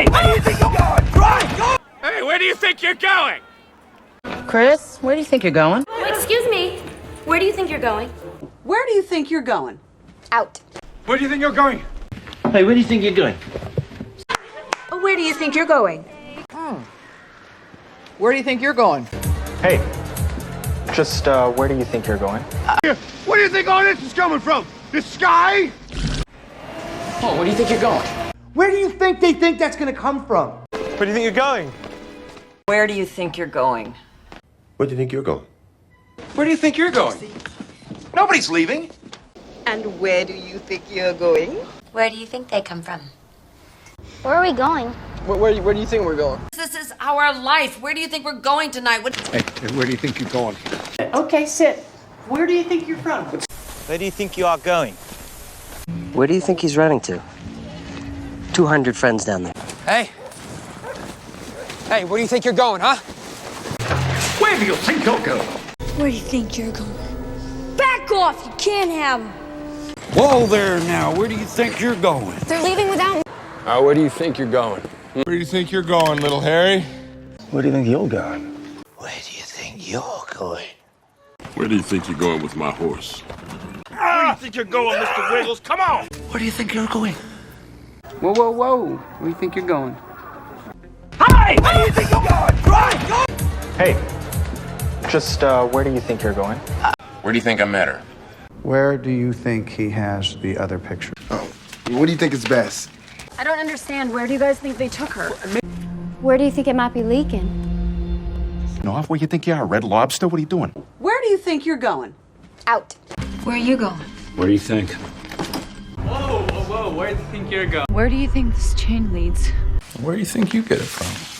Hey, where do you think you're going? Right, go! Hey, where do you think you're going? Chris, where do you think you're going? Excuse me. Where do you think you're going? Where do you think you're going? Out. Where do you think you're going? Hey, where do you think you're going? Where do you think you're going? Where do you think you're going? Hey, just where do you think you're going? Where do you think all this is coming from? The sky? Oh, where do you think you're going? Where do you think they think that's gonna come from? Where do you think you're going? Where do you think you're going? Where do you think you're going? Where do you think you're going? Nobody's leaving. And where do you think you're going? Where do you think they come from? Where are we going? Where do you think we're going? This is our life. Where do you think we're going tonight? Hey, where do you think you're going? Okay, sit. Where do you think you're from? Where do you think you are going? Where do you think he's running to? 200 friends down there. Hey! Hey, where do you think you're going, huh? Where do you think you're going? Where do you think you're going? Back off! You can't have them. Whoa there now. Where do you think you're going? They're leaving without me. Where do you think you're going? Where do you think you're going, little Harry? Where do you think you're going? Where do you think you're going? Where do you think you're going with my horse? Where do you think you're going, Mr. Wiggles? Come on! Where do you think you're going? Whoa, whoa, whoa. Where do you think you're going? Hey, where do you think you're going? Right, go! Hey, just where do you think you're going? Where do you think I met her? Where do you think he has the other picture? Oh, what do you think is best? I don't understand. Where do you guys think they took her? Where do you think it might be leaking? No, where you think you are, Red Lobster? What are you doing? Where do you think you're going? Out. Where are you going? Where do you think? Where do you think this chain leads? Where do you think you get it from?